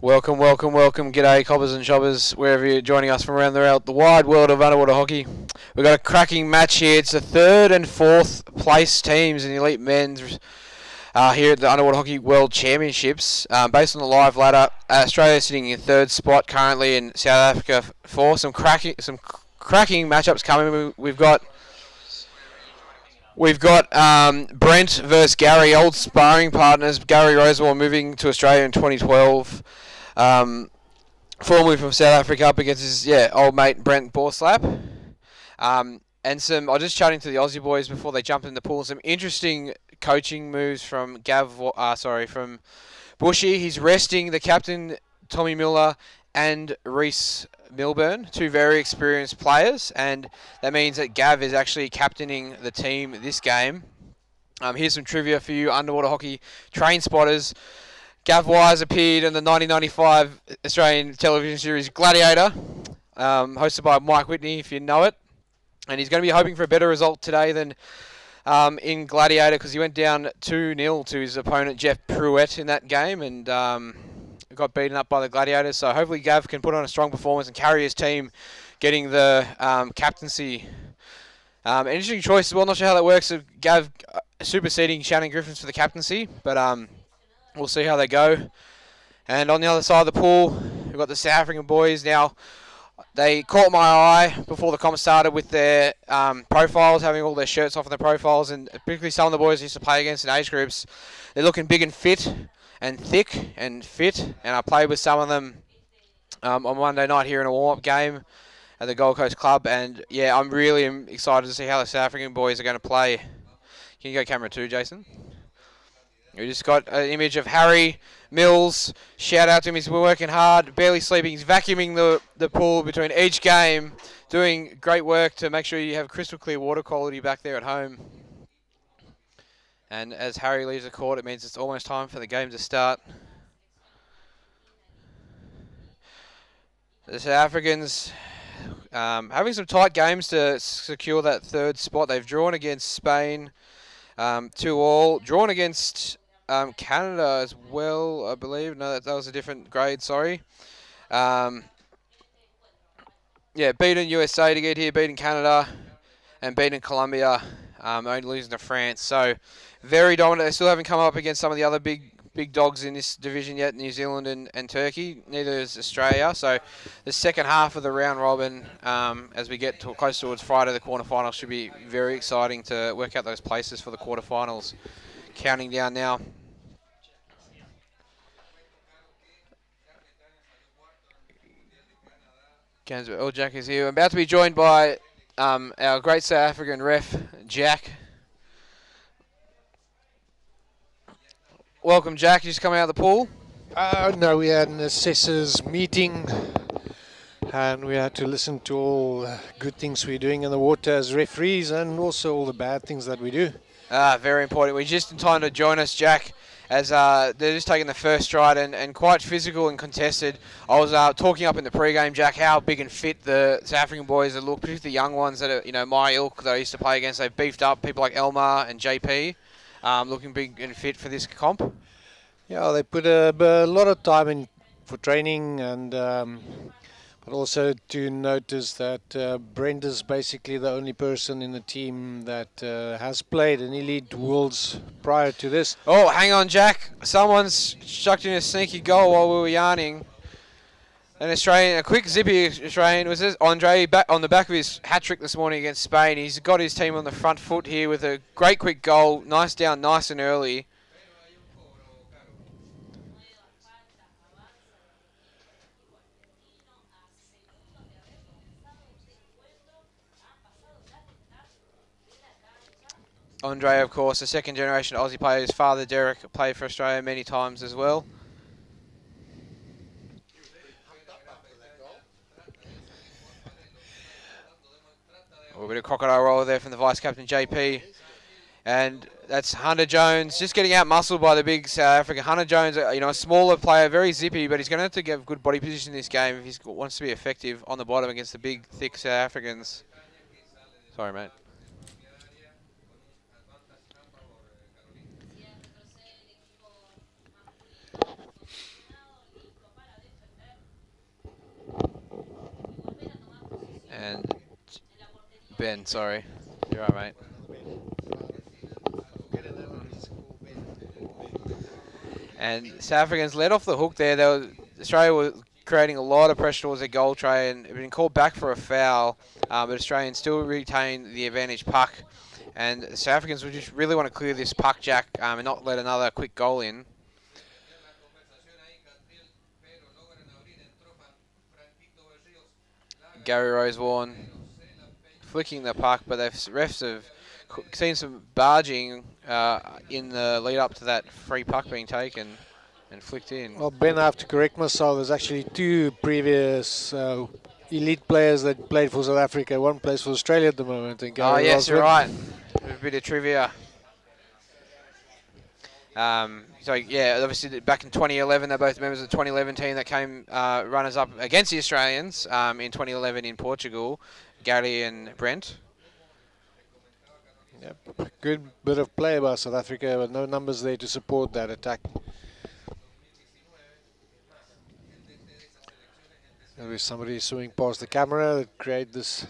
Welcome, welcome, welcome. G'day, cobbers and shoppers, wherever you're joining us from around the wide world of underwater hockey. We've got a cracking match here. It's the third and fourth place teams in the elite men's here at the Underwater Hockey World Championships. Based on the live ladder, Australia is sitting in third spot currently, in South Africa fourth. Some cracking matchups coming. We've got Brent versus Gary, old sparring partners. Gary Roosevelt moving to Australia in 2012. Formerly from South Africa, up against his old mate Brent Borslap. And I was just chatting to the Aussie boys before they jumped in the pool. Some interesting coaching moves from from Bushy. He's resting the captain Tommy Miller and Reese Milburn, two very experienced players, and that means that Gav is actually captaining the team this game. Here's some trivia for you underwater hockey train spotters. Gav Wise appeared in the 1995 Australian television series Gladiator, hosted by Mike Whitney, if you know it. And he's going to be hoping for a better result today than in Gladiator, because he went down 2-0 to his opponent Jeff Pruitt in that game, and got beaten up by the Gladiators. So hopefully Gav can put on a strong performance and carry his team, getting the captaincy. An interesting choice as well. Not sure how that works. So Gav superseding Shannon Griffiths for the captaincy, but we'll see how they go. And on the other side of the pool, we've got the South African boys. Now, they caught my eye before the comp started with their profiles, having all their shirts off in their profiles, and particularly some of the boys I used to play against in age groups. They're looking big and fit and thick and fit, and I played with some of them on Monday night here in a warm-up game at the Gold Coast Club, and yeah, I'm really excited to see how the South African boys are going to play. Can you go camera 2, Jason? We just got an image of Harry Mills. Shout out to him. He's working hard, barely sleeping. He's vacuuming the pool between each game, doing great work to make sure you have crystal clear water quality back there at home. And as Harry leaves the court, it means it's almost time for the game to start. The South Africans having some tight games to secure that third spot. They've drawn against Spain 2-2, drawn against Canada as well, I believe. No, that was a different grade, sorry. Beaten USA to get here, beaten Canada, and beaten Colombia, only losing to France. So, very dominant. They still haven't come up against some of the other big dogs in this division yet, New Zealand and Turkey. Neither is Australia. So, the second half of the round robin, as we get close towards Friday, the quarterfinals, should be very exciting to work out those places for the quarterfinals. Counting down now. Jack is here. I'm about to be joined by our great South African ref, Jack. Welcome, Jack. You just coming out of the pool? No, we had an assessors meeting, and we had to listen to all the good things we're doing in the water as referees, and also all the bad things that we do. Very important. We're just in time to join us, Jack, as they're just taking the first stride and quite physical and contested. I was talking up in the pre-game, Jack, how big and fit the South African boys that look, particularly the young ones that are, my ilk that I used to play against. They've beefed up, people like Elmar and JP, looking big and fit for this comp. Yeah, they put a lot of time in for training, and but also to notice that Brent is basically the only person in the team that has played an elite Worlds prior to this. Oh, hang on, Jack. Someone's chucked in a sneaky goal while we were yarning. A quick zippy Australian. Was this Andre back on the back of his hat-trick this morning against Spain? He's got his team on the front foot here with a great quick goal. Nice down, nice and early. Andre, of course, a second-generation Aussie player. His father, Derek, played for Australia many times as well. A bit of crocodile roller there from the vice-captain, JP. And that's Hunter Jones, just getting out-muscled by the big South African. Hunter Jones, a smaller player, very zippy, but he's going to have to get good body position in this game if he wants to be effective on the bottom against the big, thick South Africans. Sorry, mate. Ben, sorry. You're right, mate. And South Africans led off the hook there. Australia was creating a lot of pressure towards their goal tray and been called back for a foul, but Australians still retain the advantage puck. And the South Africans would just really want to clear this puck, Jack, and not let another quick goal in. Gary Rosewarne flicking the puck, but refs have seen some barging in the lead up to that free puck being taken and flicked in. Well, Ben, I have to correct myself. There's actually two previous elite players that played for South Africa. One plays for Australia at the moment. And Oh, yes, you're right. A bit of trivia. So, yeah, obviously back in 2011, they're both members of the 2011 team that came runners-up against the Australians in 2011 in Portugal, Gary and Brent. Yep. Good bit of play by South Africa, but no numbers there to support that attack. There's somebody swimming past the camera that create this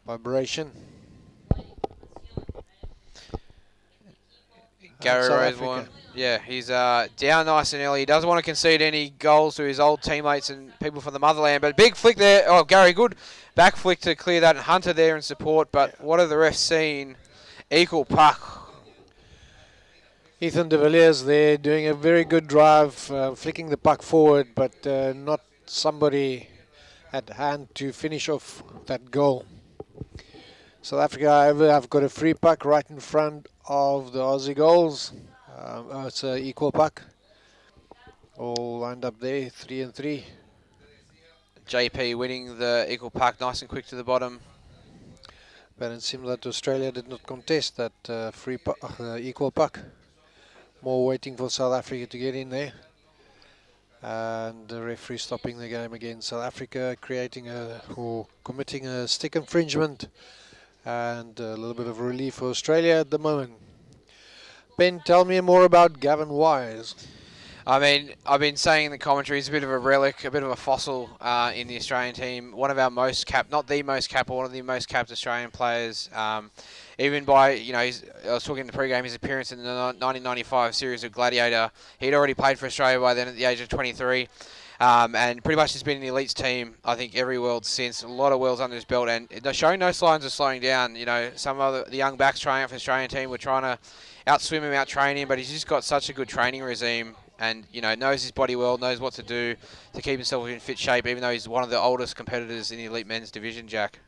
vibration. Gary Rosewarne, yeah, he's down nice and early. He doesn't want to concede any goals to his old teammates and people from the motherland. But big flick there. Oh, Gary, good back flick to clear that. And Hunter there in support. But what have the refs seen? Equal puck. Ethan de Villiers there doing a very good drive, flicking the puck forward, but not somebody at hand to finish off that goal. South Africa, however, have got a free puck right in front of the Aussie goals. It's an equal puck. All lined up there, 3 and 3. JP winning the equal puck, nice and quick to the bottom. But it seems that Australia did not contest that equal puck. More waiting for South Africa to get in there. And the referee stopping the game again. South Africa creating or committing a stick infringement. And a little bit of relief for Australia at the moment. Ben, tell me more about Gavin Wise. I mean, I've been saying in the commentary, he's a bit of a relic, a bit of a fossil in the Australian team. One of our most capped, not the most capped, but one of the most capped Australian players. Even by, I was talking in the pre-game, his appearance in the 1995 series of Gladiator. He'd already played for Australia by then at the age of 23. And pretty much has been in the elites team, I think, every world since. A lot of worlds under his belt, and they're showing no signs of slowing down. Some of the young backs trying out for the Australian team were trying to outswim him, out-train him, but he's just got such a good training regime and, knows his body well, knows what to do to keep himself in fit shape, even though he's one of the oldest competitors in the elite men's division, Jack.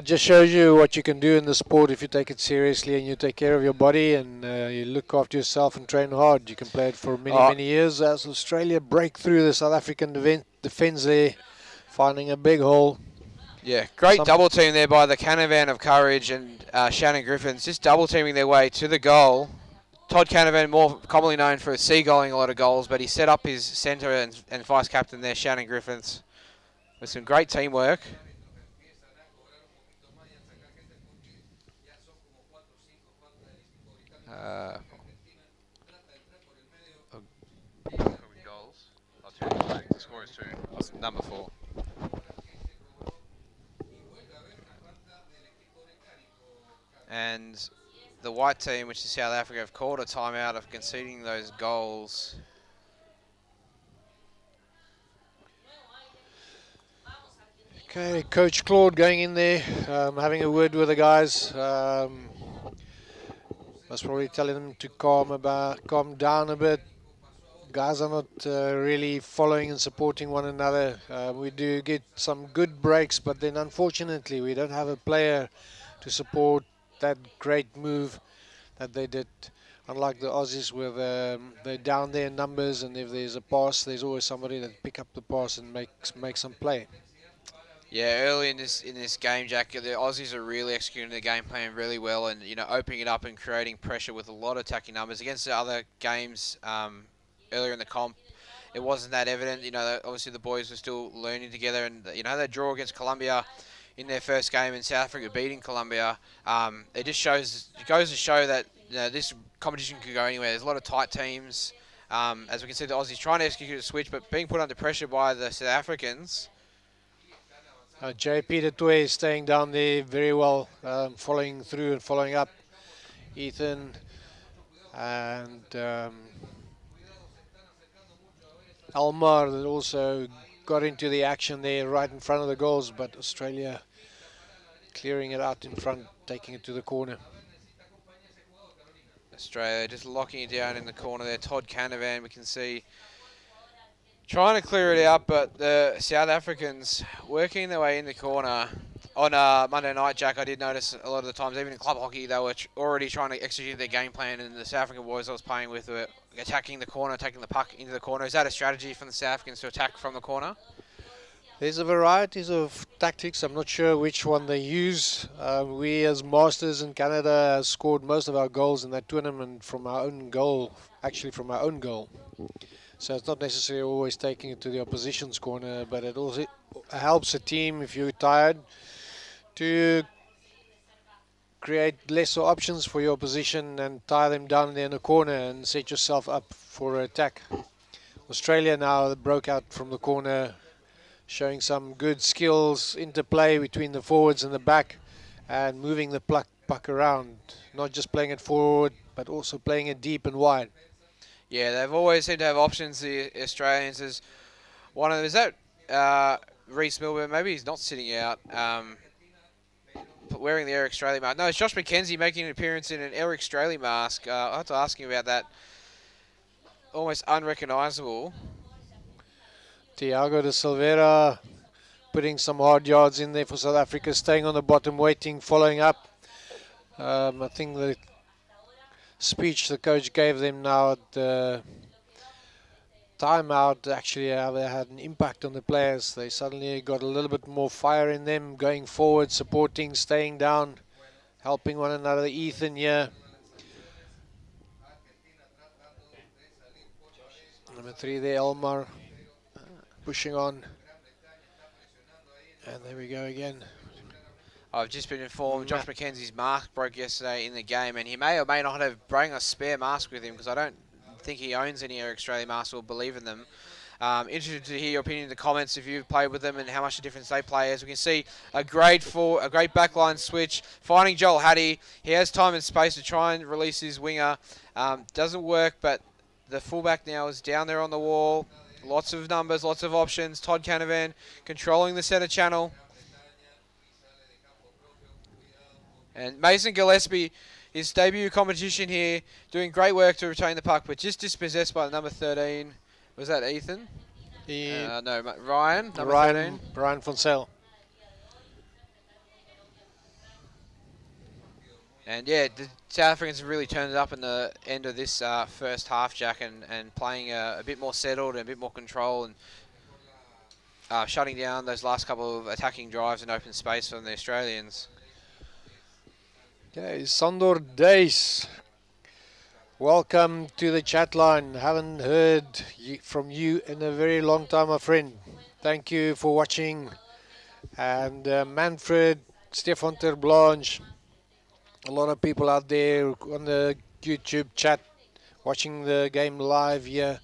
Just shows you what you can do in the sport if you take it seriously and you take care of your body and you look after yourself and train hard. You can play it for many years. As Australia break through the South African defence there, finding a big hole. Yeah, great double team there by the Canavan of Courage and Shannon Griffiths, just double teaming their way to the goal. Todd Canavan, more commonly known for seagulling a lot of goals, but he set up his centre and vice captain there, Shannon Griffiths, with some great teamwork. Goals. The score is 2. That's number 4. And the white team, which is South Africa, have called a timeout of conceding those goals. Okay, Coach Claude going in there, having a word with the guys. Must probably telling them to calm down a bit. Guys are not really following and supporting one another. We do get some good breaks, but then unfortunately we don't have a player to support that great move that they did. Unlike the Aussies, where they're down there in numbers, and if there's a pass, there's always somebody that pick up the pass and make some play. Yeah, early in this game, Jack, the Aussies are really executing the game plan really well, and opening it up and creating pressure with a lot of attacking numbers against the other games earlier in the comp. It wasn't that evident. Obviously the boys were still learning together, and that draw against Colombia in their first game, and South Africa beating Colombia, it just goes to show that this competition could go anywhere. There's a lot of tight teams. As we can see, the Aussies trying to execute a switch, but being put under pressure by the South Africans. JP de Toy is staying down there very well, following through and following up. Ethan and Almar that also got into the action there right in front of the goals, but Australia clearing it out in front, taking it to the corner. Australia just locking it down in the corner there. Todd Canavan, we can see, trying to clear it out, but the South Africans working their way in the corner. On Monday night, Jack, I did notice a lot of the times, even in club hockey, they were already trying to execute their game plan, and the South African boys I was playing with were attacking the corner, taking the puck into the corner. Is that a strategy from the South Africans to attack from the corner? There's a variety of tactics. I'm not sure which one they use. We as Masters in Canada scored most of our goals in that tournament from our own goal, actually from our own goal. So it's not necessarily always taking it to the opposition's corner, but it also helps a team, if you're tired, to create lesser options for your opposition and tie them down there in the corner and set yourself up for attack. Australia now broke out from the corner, showing some good skills, interplay between the forwards and the back, and moving the puck around, not just playing it forward, but also playing it deep and wide. Yeah, they've always seemed to have options, the Australians. Is one of them, is that Reece Milburn? Maybe he's not sitting out, wearing the Eric Straley mask. No, it's Josh McKenzie making an appearance in an Eric Straley mask. I'll have to ask him about that. Almost unrecognisable. Thiago de Silveira putting some hard yards in there for South Africa, staying on the bottom, waiting, following up. I think the speech the coach gave them now at the timeout actually had an impact on the players. They suddenly got a little bit more fire in them, going forward, supporting, staying down, helping one another. Ethan here. Number 3 there, Elmar, pushing on. And there we go again. I've just been informed Josh McKenzie's mask broke yesterday in the game, and he may or may not have brought a spare mask with him, because I don't think he owns any Eric Straley masks or believe in them. Interested to hear your opinion in the comments if you've played with them and how much the difference they play. As we can see, a great backline switch, finding Joel Hattie. He has time and space to try and release his winger. Doesn't work, but the fullback now is down there on the wall. Lots of numbers, lots of options. Todd Canavan controlling the centre channel. And Mason Gillespie, his debut competition here, doing great work to retain the puck, but just dispossessed by number 13. Was that Ethan? No, Ryan, number 13. Ryan Fonsell. And yeah, the South Africans have really turned it up in the end of this first half, Jack, and playing a bit more settled and a bit more control, and shutting down those last couple of attacking drives in open space from the Australians. Okay, Sandor Days, welcome to the chat line. Haven't heard from you in a very long time, my friend. Thank you for watching. And Manfred, Stefan Terblanche, a lot of people out there on the YouTube chat watching the game live here.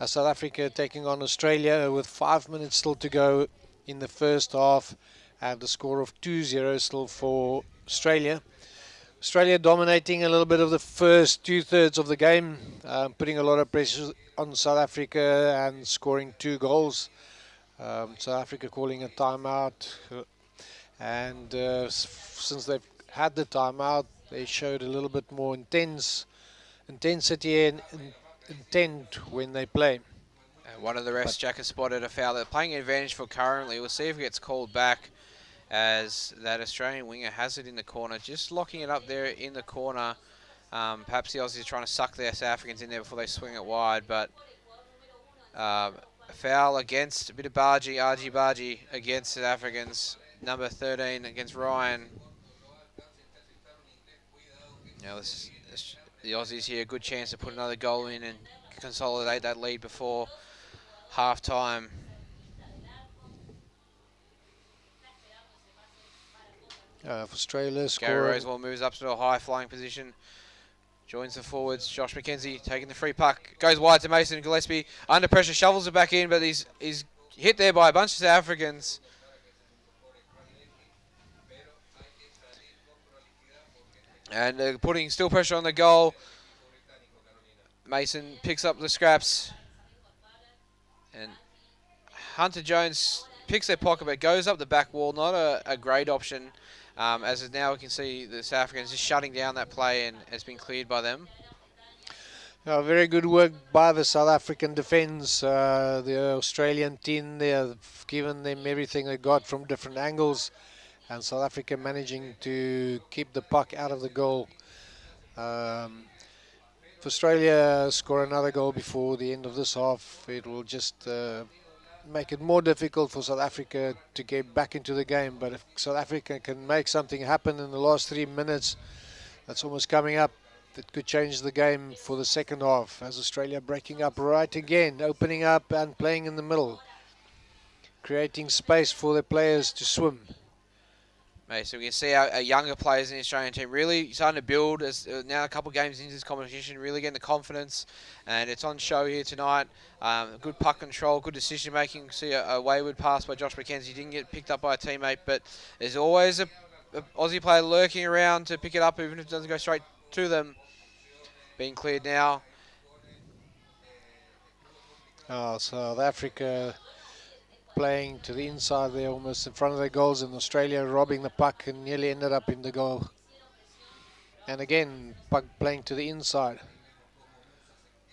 South Africa taking on Australia with 5 minutes still to go in the first half, and the score of 2-0 still for Australia. Australia dominating a little bit of the first 2/3 of the game, putting a lot of pressure on South Africa and scoring 2 goals. South Africa calling a timeout, and since they've had the timeout, they showed a little bit more intensity and intent when they play. And one of the refs, Jack, has spotted a foul. They're playing advantage for currently. We'll see if it gets called back, as that Australian winger has it in the corner, just locking it up there in the corner. Perhaps the Aussies are trying to suck their South Africans in there before they swing it wide, but a foul against, a bit of argy-bargy against South Africans. Number 13 against Ryan. Now the Aussies here, a good chance to put another goal in and consolidate that lead before half-time. Australia scoring. Gary Rosewell moves up to a high flying position, joins the forwards. Josh McKenzie taking the free puck, goes wide to Mason Gillespie, under pressure, shovels it back in, but he's hit there by a bunch of South Africans. And putting still pressure on the goal. Mason picks up the scraps. And Hunter Jones picks their pocket but goes up the back wall. Not a great option. As now we can see the South Africans just shutting down that play and it's been cleared by them. Very good work by the South African defence. The Australian team, they have given them everything they got from different angles, and South Africa managing to keep the puck out of the goal. If Australia score another goal before the end of this half, it will just make it more difficult for South Africa to get back into the game. But if South Africa can make something happen in the last 3 minutes, that's almost coming up. That could change the game for the second half, as Australia breaking up right again, opening up and playing in the middle, creating space for the players to swim. So we can see our younger players in the Australian team really starting to build as now a couple of games into this competition, really getting the confidence, and it's on show here tonight. Good puck control, good decision making. See a wayward pass by Josh McKenzie, didn't get picked up by a teammate, but there's always a Aussie player lurking around to pick it up, even if it doesn't go straight to them. Being cleared now. South Africa playing to the inside there, almost in front of their goals, and Australia robbing the puck and nearly ended up in the goal. And again, puck playing to the inside.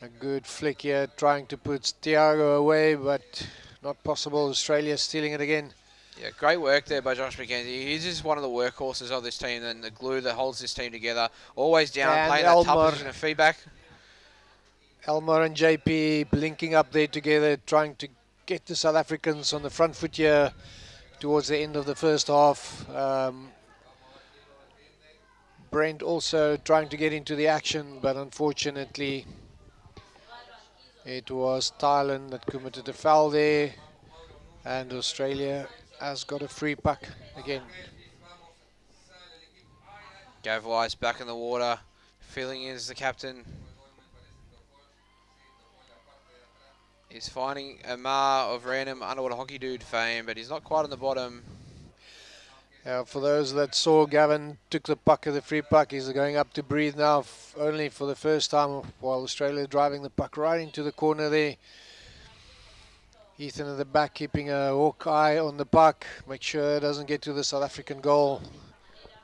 A good flick here, trying to put Thiago away, but not possible. Australia stealing it again. Yeah, great work there by Josh McKenzie. He's just one of the workhorses of this team and the glue that holds this team together. Always down, And playing that tough position of feedback. Elmer and JP linking up there together, trying to get the South Africans on the front foot here towards the end of the first half. Brent also trying to get into the action, but unfortunately it was Thailand that committed a foul there, and Australia has got a free puck again. Gav Weiss back in the water, filling in as the captain. He's finding Amar of random underwater hockey dude fame, but he's not quite on the bottom. For those that saw, Gavin took the puck of the free puck. He's going up to breathe now, only for the first time, while Australia driving the puck right into the corner there. Ethan at the back keeping a hawk eye on the puck, make sure it doesn't get to the South African goal.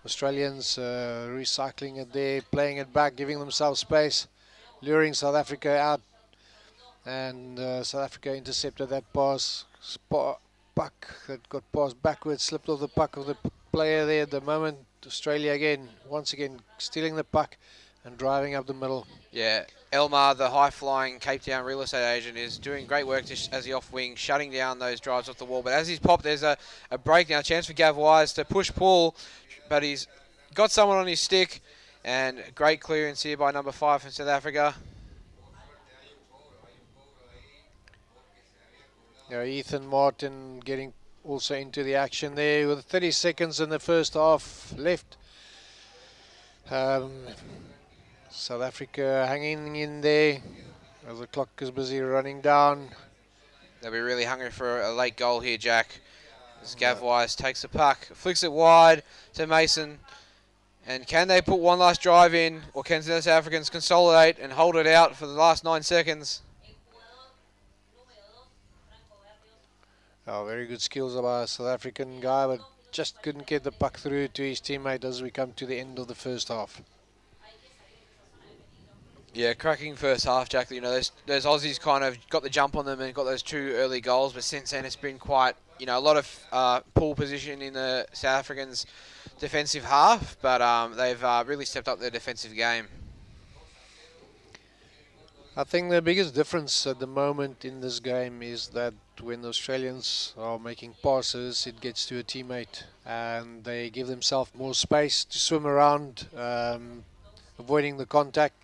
Australians recycling it there, playing it back, giving themselves space, luring South Africa out. And South Africa intercepted that pass. Puck that got passed backwards, slipped off the puck of the player there at the moment. Australia again, once again, stealing the puck and driving up the middle. Yeah, Elmar, the high-flying Cape Town real estate agent, is doing great work as the off-wing, shutting down those drives off the wall. But as he's popped, there's a break now, chance for Gav Wise to push-pull, but he's got someone on his stick, and great clearance here by number 5 from South Africa. Ethan Martin getting also into the action there with 30 seconds in the first half left. South Africa hanging in there as the clock is busy running down. They'll be really hungry for a late goal here, Jack. As Gav Wise takes the puck, flicks it wide to Mason. And can they put one last drive in, or can the South Africans consolidate and hold it out for the last 9 seconds? Very good skills by a South African guy, but just couldn't get the puck through to his teammate as we come to the end of the first half. Yeah, cracking first half, Jack. You know, those Aussies kind of got the jump on them and got those 2 early goals, but since then it's been quite, a lot of pull position in the South Africans' defensive half, but they've really stepped up their defensive game. I think the biggest difference at the moment in this game is that when the Australians are making passes, it gets to a teammate and they give themselves more space to swim around, avoiding the contact,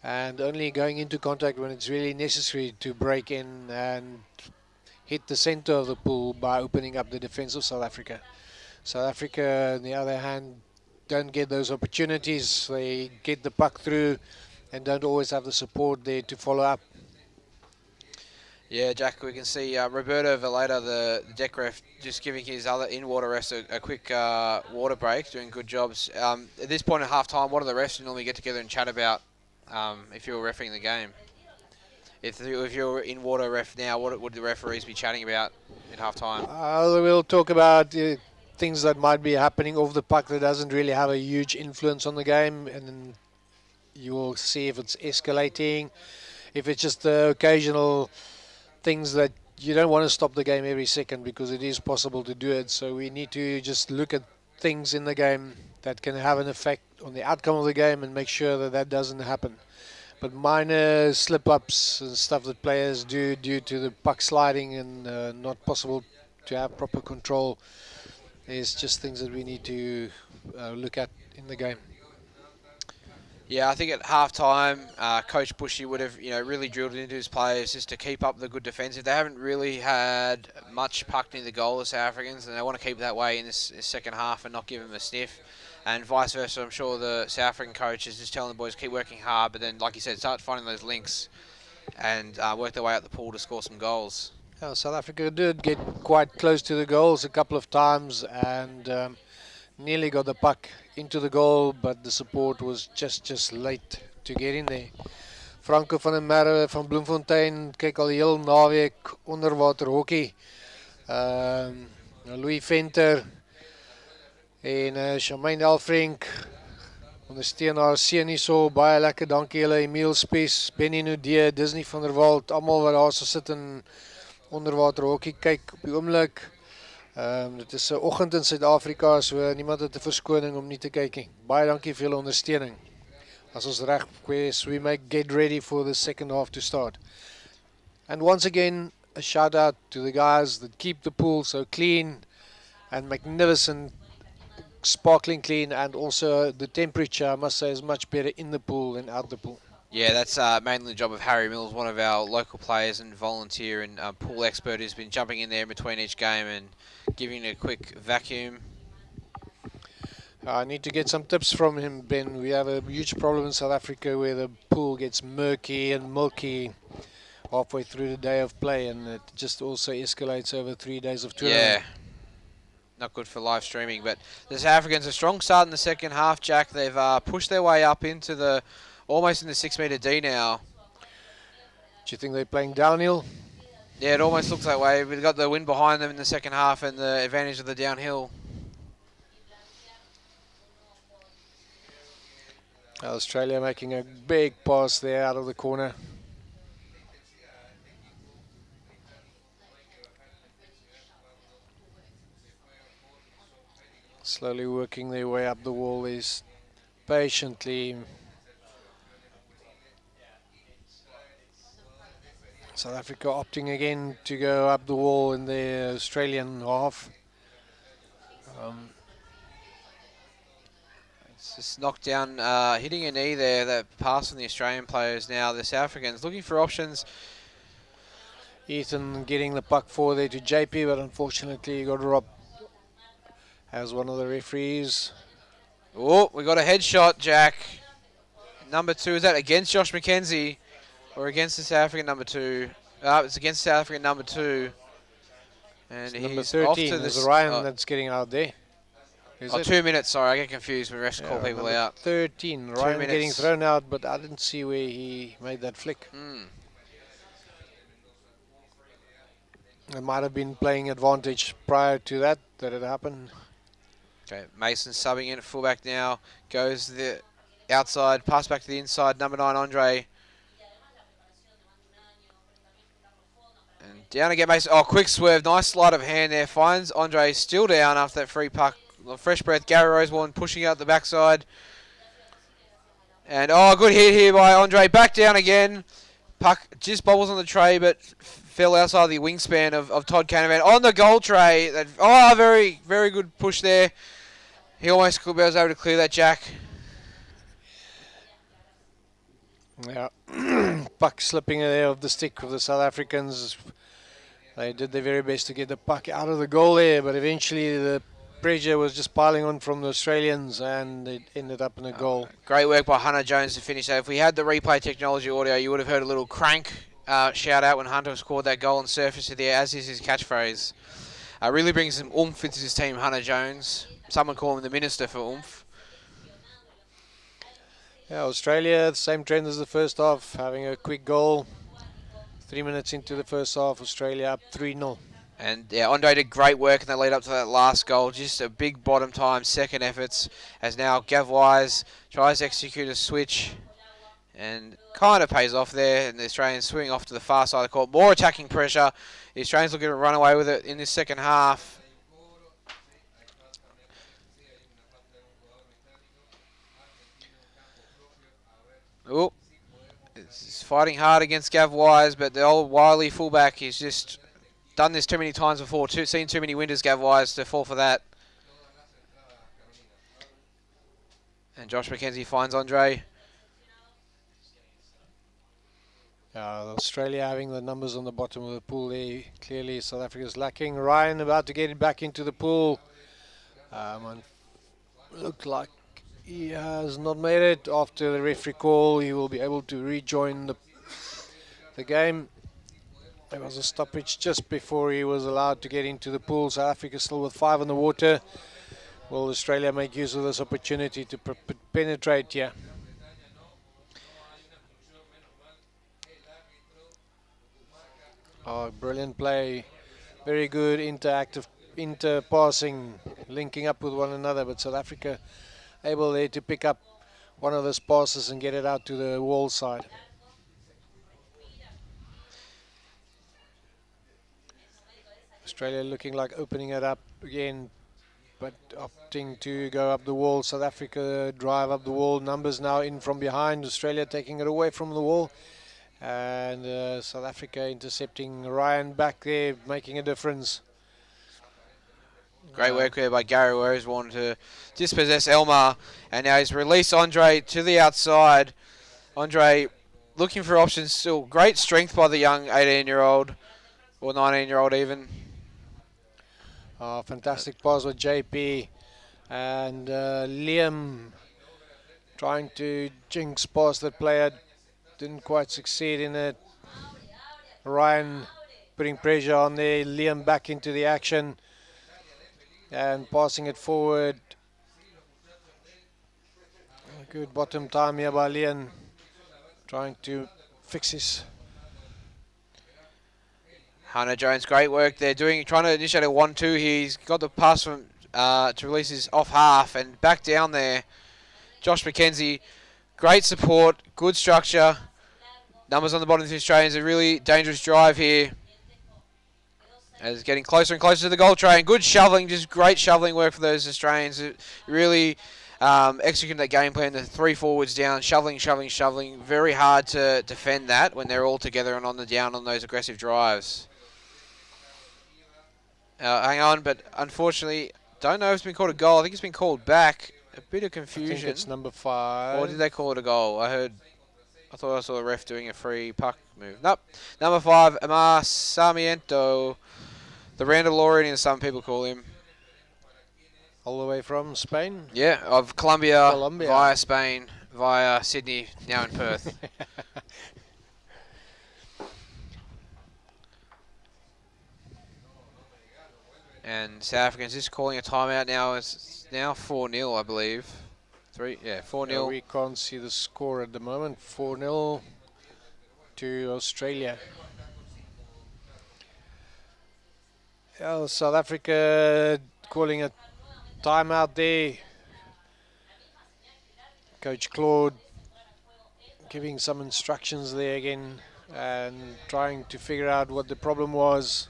and only going into contact when it's really necessary to break in and hit the center of the pool by opening up the defense of South Africa. South Africa, on the other hand, don't get those opportunities. They get the puck through and don't always have the support there to follow up. Yeah, Jack, we can see Roberto Valeta, the deck ref, just giving his other in-water refs a quick water break, doing good jobs. At this point at half-time, what do the refs normally get together and chat about if you're refereeing the game? If you're in-water ref now, what would the referees be chatting about at half-time? We'll talk about things that might be happening off the puck that doesn't really have a huge influence on the game, and then you will see if it's escalating, if it's just the occasional things that you don't want to stop the game every second because it is possible to do it. So we need to just look at things in the game that can have an effect on the outcome of the game and make sure that that doesn't happen. But minor slip-ups and stuff that players do due to the puck sliding and not possible to have proper control is just things that we need to look at in the game. Yeah, I think at half-time, Coach Bushy would have, really drilled into his players just to keep up the good defensive. They haven't really had much puck near the goal, the South Africans, and they want to keep it that way in this second half and not give them a sniff. And vice versa, I'm sure the South African coach is just telling the boys keep working hard, but then, like you said, start finding those links and work their way up the pool to score some goals. South Africa did get quite close to the goals a couple of times and nearly got the puck into the goal, but the support was just late to get in there. Franco van der Merwe van Bloemfontein kyk al die heel naweek onderwater hockey. Louis Venter en Charmaine Elfrink ondersteun haar seun hierso, baie lekker, dankie julle, Emile Spies, Benny Nudee, Disney van der Walt, almal wat daar so sit en onderwater hockey kyk op die oomblik. Dit is 'n oggend in Suid-Afrika, so niemand het 'n verskoning om nie te kyk nie. Baie dankie vir julle ondersteuning. As ons reg is, we make get ready for the second half to start. And once again, a shout out to the guys that keep the pool so clean and magnificent, sparkling clean, and also the temperature, I must say, is much better in the pool than out the pool. Yeah, that's mainly the job of Harry Mills, one of our local players and volunteer and pool expert who's been jumping in there in between each game and giving it a quick vacuum. I need to get some tips from him, Ben. We have a huge problem in South Africa where the pool gets murky and milky halfway through the day of play, and it just also escalates over 3 days of tournament. Yeah, not good for live streaming. But the South Africans, a strong start in the second half, Jack. They've pushed their way up into the almost in the 6 metre D now. Do you think they're playing downhill? Yeah, it almost looks that way. We've got the wind behind them in the second half and the advantage of the downhill. Australia making a big pass there out of the corner. Slowly working their way up the wall is patiently. South Africa opting again to go up the wall in the Australian half. It's just knocked down, hitting a knee there, that pass from the Australian players. Now the South Africans looking for options. Ethan getting the puck forward there to JP, but unfortunately he got robbed as one of the referees. Oh, we got a headshot, Jack. Number 2, is that against Josh McKenzie or against the South African number 2? It's against South African number 2. And number he's 13 off to is the Ryan that's getting out there. Is it? 2 minutes, sorry, I get confused when refs call people number out. 13, Ryan getting thrown out, but I didn't see where he made that flick. It might have been playing advantage prior to that it happened. Okay, Mason subbing in at fullback now. Goes to the outside, pass back to the inside, number 9, Andre. And down again, Mason. Oh, quick swerve, nice sleight of hand there. Finds Andre still down after that free puck. Fresh breath, Gary Rosewarne pushing out the backside. And, good hit here by Andre. Back down again. Puck just bobbles on the tray, but fell outside the wingspan of Todd Canavan. On the goal tray. Very, very good push there. He almost was able to clear that, Jack. Yeah, puck slipping there off the stick of the South Africans. They did their very best to get the puck out of the goal there, but eventually the pressure was just piling on from the Australians and it ended up in a goal. Great work by Hannah Jones to finish that. If we had the replay technology audio, you would have heard a little crank shout out when Hunter scored that goal and surfaced to the air, as is his catchphrase. Really brings some oomph into his team, Hunter Jones. Someone call him the minister for oomph. Yeah, Australia, the same trend as the first half, having a quick goal. 3 minutes into the first half, Australia up 3-0. And yeah, Andre did great work in the lead up to that last goal. Just a big bottom time, second efforts. As now Gav Wise tries to execute a switch and kind of pays off there. And the Australians swing off to the far side of the court. More attacking pressure. The Australians looking to run away with it in this second half. Oh, it's fighting hard against Gav Wise, but the old wily fullback is just done this too many times before. Seen too many winters, Gav Wise, to fall for that. And Josh McKenzie finds Andre. Australia having the numbers on the bottom of the pool there. Clearly South Africa's lacking. Ryan about to get it back into the pool. Looked like he has not made it. After the referee call, he will be able to rejoin the game. There was a stoppage just before he was allowed to get into the pool. South Africa still with 5 in the water. Will Australia make use of this opportunity to penetrate here? Oh, brilliant play. Very good inter-passing, linking up with one another. But South Africa able there to pick up one of those passes and get it out to the wall side. Australia looking like opening it up again, but opting to go up the wall. South Africa drive up the wall. Numbers now in from behind. Australia taking it away from the wall. And South Africa intercepting Ryan back there, making a difference. Great work there by Gary Rose, wanted to dispossess Elmar, and now he's released Andre to the outside. Andre looking for options still. Great strength by the young 18-year-old, or 19-year-old even. Fantastic pass with JP, and Liam trying to jinx past that player. Didn't quite succeed in it. Ryan putting pressure on there. Liam back into the action and passing it forward. Good bottom time here by Liam, trying to fix his. Hunter Jones, great work there, trying to initiate a 1-2 here. He's got the pass from to release his off half and back down there. Josh McKenzie, great support, good structure. Numbers on the bottom of the Australians. A really dangerous drive here. As getting closer and closer to the goal train. Good shoveling, just great shoveling work for those Australians. Really executing that game plan. The 3 forwards down, shoveling. Very hard to defend that when they're all together and on the down on those aggressive drives. Hang on, but unfortunately, don't know if it's been called a goal. I think it's been called back. A bit of confusion. I think it's number 5. Or did they call it a goal? I thought I saw the ref doing a free puck move. Nope. Number 5, Amar Sarmiento. The Randalorian, as some people call him. All the way from Spain? Yeah, of Colombia. Via Spain, via Sydney, now in Perth. And South Africans just calling a timeout now. It's now 4-0, I believe. 4-0. Yeah, we can't see the score at the moment. 4-0 to Australia. South Africa calling a timeout there. Coach Claude giving some instructions there again and trying to figure out what the problem was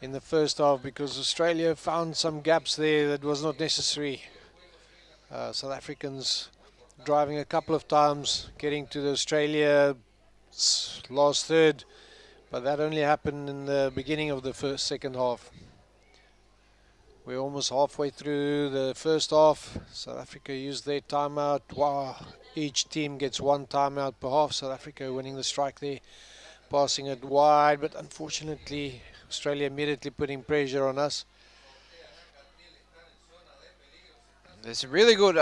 in the first half, because Australia found some gaps there that was not necessary. South Africans driving a couple of times, getting to the Australia last third, but that only happened in the beginning of the second half. We're almost halfway through the first half. South Africa used their timeout. Wow, each team gets 1 timeout per half. South Africa winning the strike there, passing it wide, but unfortunately Australia immediately putting pressure on us. There's some really good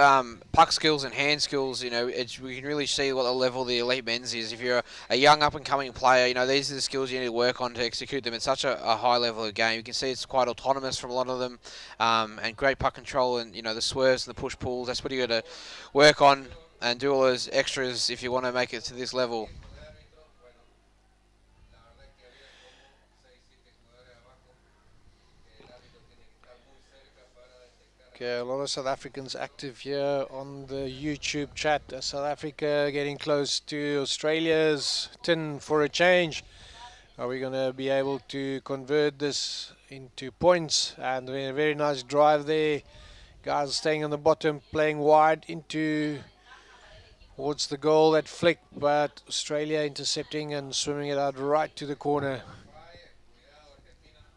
puck skills and hand skills. You know, we can really see what the level the elite men's is. If you're a young up and coming player, you know these are the skills you need to work on to execute them at such a high level of game. You can see it's quite autonomous from a lot of them, and great puck control and the swerves and the push pulls. That's what you got to work on and do all those extras if you want to make it to this level. Okay, a lot of South Africans active here on the YouTube chat. South Africa getting close to Australia's tin for a change. Are we going to be able to convert this into points? And a very nice drive there. Guys staying on the bottom, playing wide into towards the goal, that flick, but Australia intercepting and swimming it out right to the corner.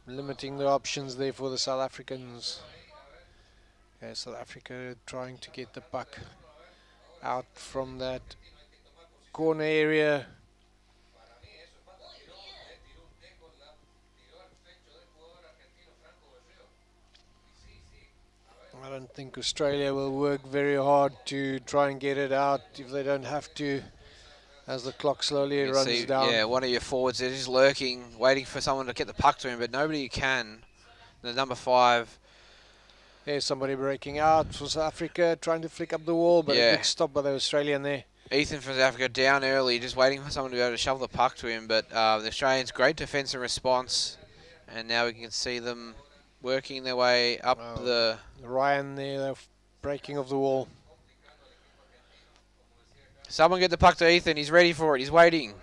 Limiting the options there for the South Africans. Okay, South Africa trying to get the puck out from that corner area. I don't think Australia will work very hard to try and get it out if they don't have to, as the clock slowly runs down. Yeah, one of your forwards there is lurking, waiting for someone to get the puck to him, but nobody can. The number 5. There's somebody breaking out for South Africa, trying to flick up the wall, but a good stop by the Australian there. Ethan from South Africa down early, just waiting for someone to be able to shove the puck to him, but the Australians, great defence and response, and now we can see them working their way up the... Ryan there, breaking of the wall. Someone get the puck to Ethan, he's ready for it, he's waiting.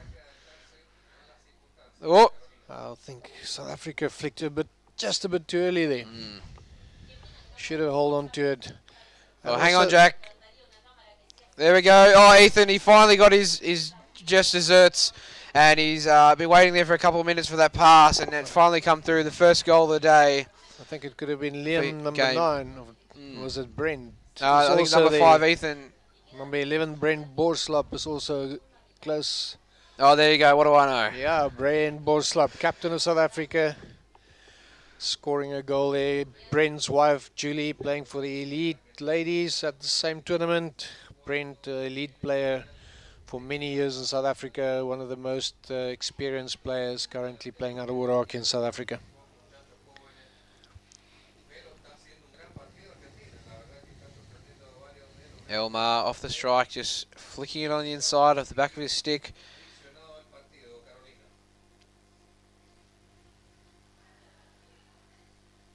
Oh! I think South Africa flicked just a bit too early there. Should have held on to it. Oh, hang on, Jack. There we go. Oh, Ethan, he finally got his just desserts, and he's been waiting there for a couple of minutes for that pass, and it's finally come through. The first goal of the day. I think it could have been Liam, number 9. Or was it Brent? I think number 5, Ethan. Number 11, Brent Borslap, is also close. Oh, there you go. What do I know? Yeah, Brent Borslap, captain of South Africa, scoring a goal there. Brent's wife, Julie, playing for the elite ladies at the same tournament. Brent, elite player for many years in South Africa, one of the most experienced players currently playing out of Woodhawk in South Africa. Elmar off the strike, just flicking it on the inside of the back of his stick.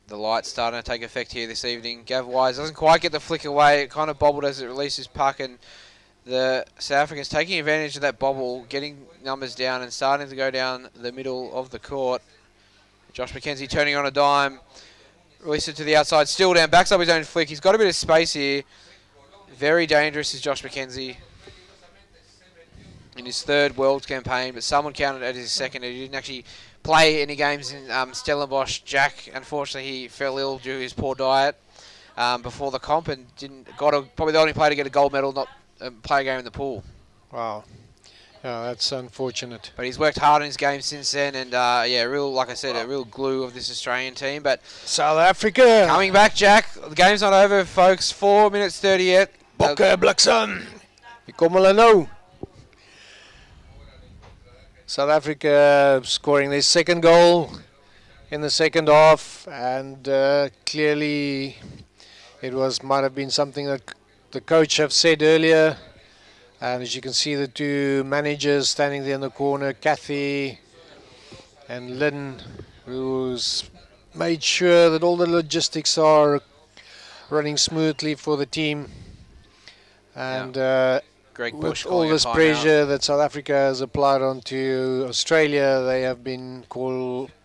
The light's starting to take effect here this evening. Gav Wise doesn't quite get the flick away. It kind of bobbled as it releases puck, and the South Africans taking advantage of that bobble, getting numbers down and starting to go down the middle of the court. Josh McKenzie turning on a dime. Release it to the outside, still down, backs up his own flick. He's got a bit of space here. Very dangerous is Josh McKenzie in his 3rd World campaign, but someone counted as his 2nd. He didn't actually play any games in Stellenbosch. Jack, unfortunately, he fell ill due to his poor diet before the comp and probably the only player to get a gold medal, not play a game in the pool. Wow. Yeah, that's unfortunate. But he's worked hard in his game since then, and like I said, a real glue of this Australian team. But South Africa coming back, Jack. The game's not over, folks. 4 minutes 30 yet. Bokke Bliksem. Hier kom hulle nou. South Africa scoring their 2nd goal in the 2nd half, and clearly it might have been something that the coach have said earlier. And as you can see, the 2 managers standing there in the corner, Kathy and Lynn, who's made sure that all the logistics are running smoothly for the team. And Greg with all this pressure that South Africa has applied onto Australia,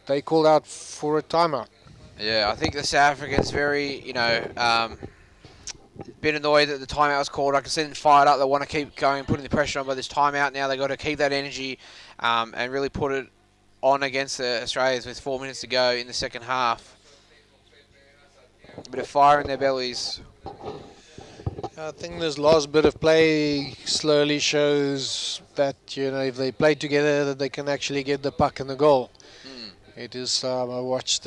they called out for a timeout. Yeah, I think the South Africans very, been annoyed that the timeout was called. I can see them fired up. They want to keep going, putting the pressure on by this timeout. Now they've got to keep that energy and really put it on against the Australians with 4 minutes to go in the 2nd half. A bit of fire in their bellies. I think this last bit of play slowly shows that, if they play together, that they can actually get the puck in the goal. It is, I watched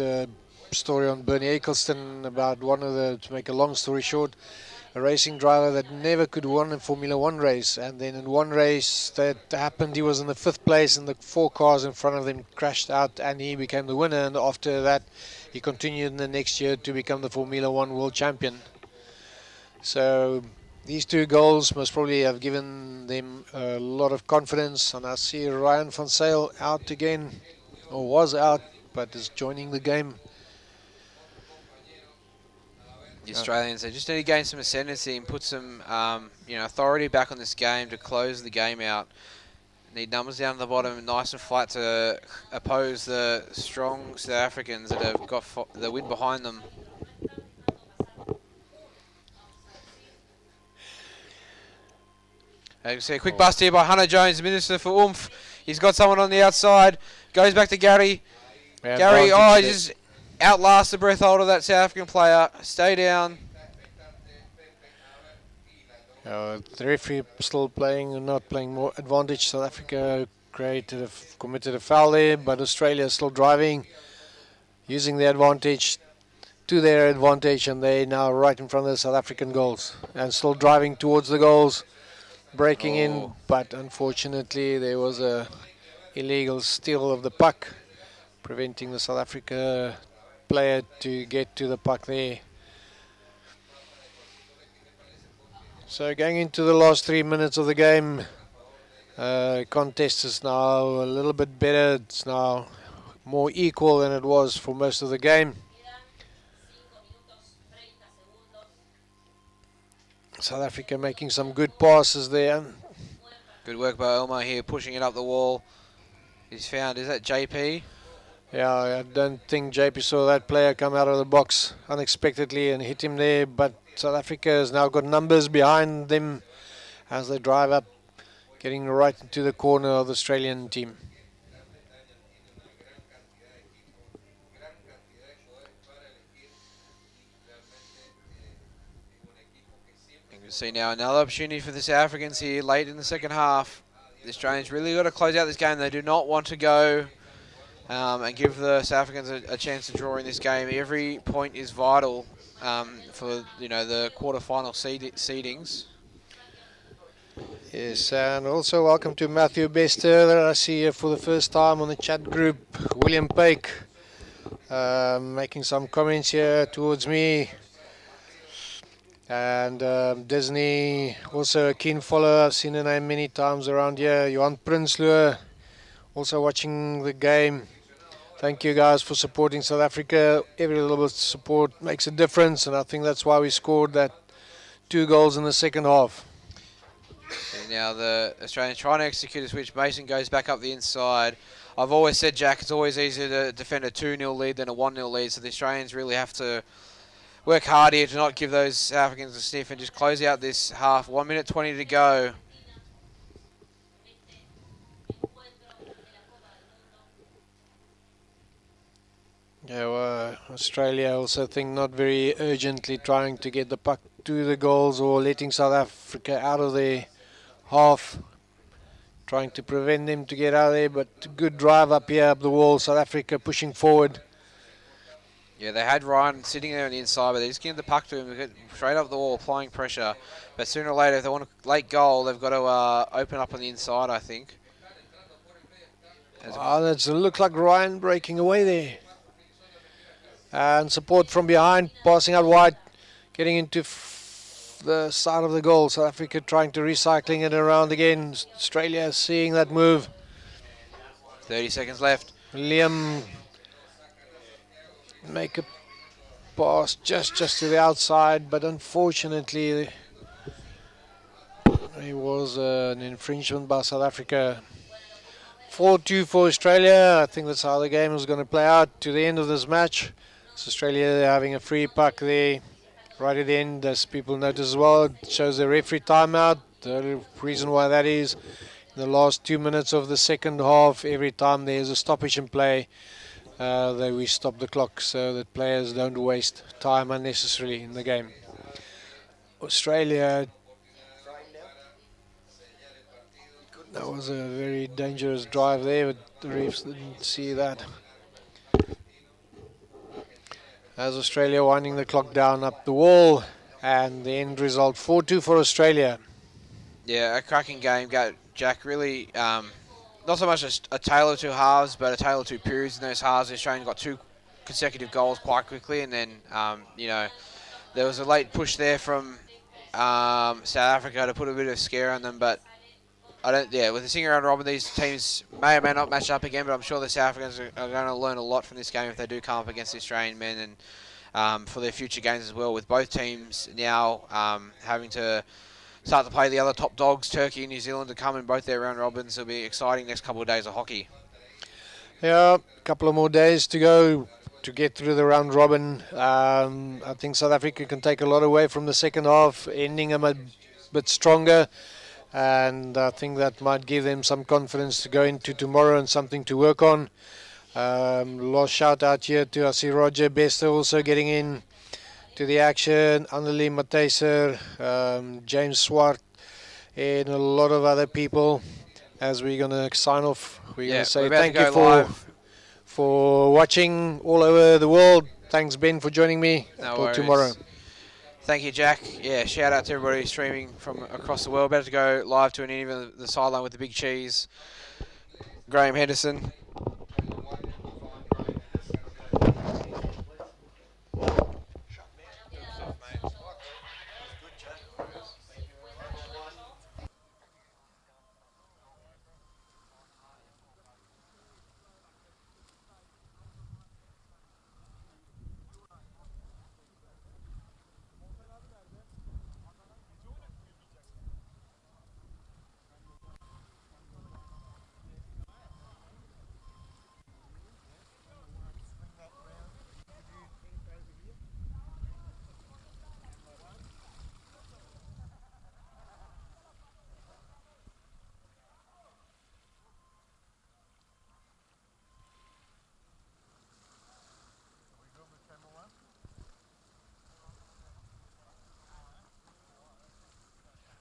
story on Bernie Eccleston about to make a long story short, a racing driver that never could win a Formula One race, and then in one race that happened, he was in the 5th place and the 4 cars in front of him crashed out and he became the winner, and after that he continued in the next year to become the Formula One world champion. So these 2 goals must probably have given them a lot of confidence, and I see Ryan van Zyl out again, or was out, but is joining the game. The Australians, they just need to gain some ascendancy and put some authority back on this game to close the game out. Need numbers down at the bottom, nice and flat to oppose the strong South Africans that have got the wind behind them. You can see a quick bust here by Hunter Jones, Minister for Oomph. He's got someone on the outside. Goes back to Gary. Gary, he just outlasts the breath hold of that South African player. Stay down. The referee still playing, not playing more advantage. South Africa committed a foul there, but Australia is still driving, using the advantage to their advantage, and they now right in front of the South African goals and still driving towards the goals, breaking in, but unfortunately there was a illegal steal of the puck, preventing the South Africa player to get to the puck there. So going into the last 3 minutes of the game, contest is now a little bit better. It's now more equal than it was for most of the game. South Africa making some good passes there. Good work by Elmo here, pushing it up the wall. He's found, is that JP? Yeah, I don't think JP saw that player come out of the box unexpectedly and hit him there, but South Africa has now got numbers behind them as they drive up, getting right into the corner of the Australian team. You can see now another opportunity for the South Africans here late in the second half. The Australians really got to close out this game. They do not want to go and give the South Africans a chance to draw in this game. Every point is vital for the quarter-final seedings. Yes, and also welcome to Matthew Bester that I see here for the first time on the chat group. William Pake making some comments here towards me. And Disney, also a keen follower. I've seen the name many times around here. Johan Prinsloo, also watching the game. Thank you guys for supporting South Africa. Every little bit of support makes a difference, and I think that's why we scored that 2 goals in the second half. And now the Australians trying to execute a switch. Mason goes back up the inside. I've always said, Jack, it's always easier to defend a 2-0 lead than a 1-0 lead, so the Australians really have to work hard here to not give those South Africans a sniff and just close out this half. 1 minute 20 to go. Yeah, well, Australia also think not very urgently trying to get the puck to the goals or letting South Africa out of their half, trying to prevent them to get out of there, but good drive up here up the wall. South Africa pushing forward. Yeah, they had Ryan sitting there on the inside, but they just gave the puck to him straight up the wall, applying pressure. But sooner or later, if they want a late goal, they've got to open up on the inside, I think. That looks like Ryan breaking away there. And support from behind, passing out wide, getting into the side of the goal. South Africa trying to recycling it around again. Australia seeing that move. 30 seconds left. Liam make a pass just to the outside, but unfortunately it was an infringement by South Africa. 4-2 for Australia. I think that's how the game is going to play out to the end of this match. So Australia having a free puck there right at the end, as people notice as well. It shows the referee timeout. The reason why that is, in the last 2 minutes of the second half, every time there's a stoppage in play, we stop the clock so that players don't waste time unnecessarily in the game. Australia, that was a very dangerous drive there, but the refs didn't see that. as Australia winding the clock down up the wall, and the end result 4-2 for Australia. Yeah, a cracking game, Jack. Really, not so much a tale of two halves, but a tale of two periods in those halves. Australia got 2 consecutive goals quite quickly, and then there was a late push there from South Africa to put a bit of scare on them, but with the single round robin, these teams may or may not match up again, but I'm sure the South Africans are going to learn a lot from this game if they do come up against the Australian men, and for their future games as well, with both teams now having to start to play the other top dogs, Turkey and New Zealand, to come in both their round robins. It'll be exciting next couple of days of hockey. Yeah, a couple of more days to go to get through the round robin. I think South Africa can take a lot away from the second half, ending them a bit stronger, and I think that might give them some confidence to go into tomorrow and something to work on. Last shout out here to, I see Roger Bester also getting in to the action, Annelie Mathieser, James Swart, and a lot of other people. As we're going to sign off, we're going to say thank you for watching all over the world. Thanks, Ben, for joining me. Until tomorrow. Thank you, Jack. Yeah, shout out to everybody streaming from across the world. Better to go live to an interview on the sideline with the big cheese. Graham Henderson.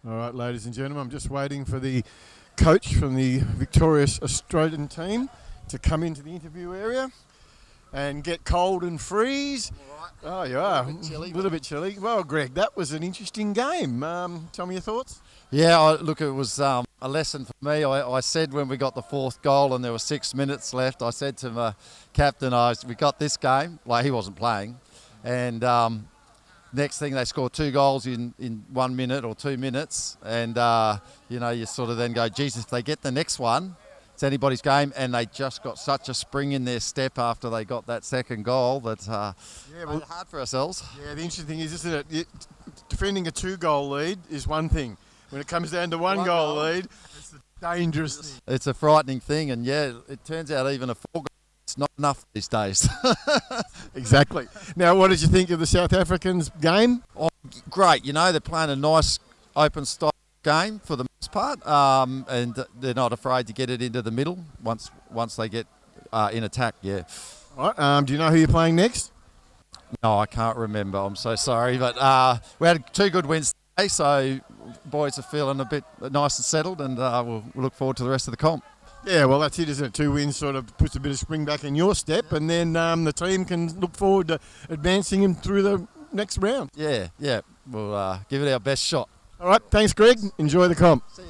All right, ladies and gentlemen, I'm just waiting for the coach from the victorious Australian team to come into the interview area and get cold and freeze. Oh, you are. A little bit chilly. Well, Greg, that was an interesting game. Tell me your thoughts. Yeah, look, it was a lesson for me. I said when we got the 4th goal and there were 6 minutes left, I said to my captain, we got this game. Well, he wasn't playing. And next thing, they scored 2 goals in 1 minute or 2 minutes. And, you sort of then go, Jesus, if they get the next one, it's anybody's game. And they just got such a spring in their step after they got that second goal that made it hard for ourselves. Yeah, the interesting thing is, isn't it, defending a 2-goal lead is one thing. When it comes down to one goal lead, it's a dangerous thing. It's a frightening thing. And, yeah, it turns out even a 4-goal it's not enough these days. Exactly. Now, what did you think of the South Africans' game? Oh, great. They're playing a nice open style game for the most part, and they're not afraid to get it into the middle once they get in attack, yeah. All right. Do you know who you're playing next? No, I can't remember. I'm so sorry. But we had 2 good wins today, so boys are feeling a bit nice and settled, and we'll look forward to the rest of the comp. Yeah, well, that's it, isn't it? 2 wins sort of puts a bit of spring back in your step, and then the team can look forward to advancing him through the next round. Yeah. We'll give it our best shot. All right, thanks, Greg. Enjoy the comp. See you.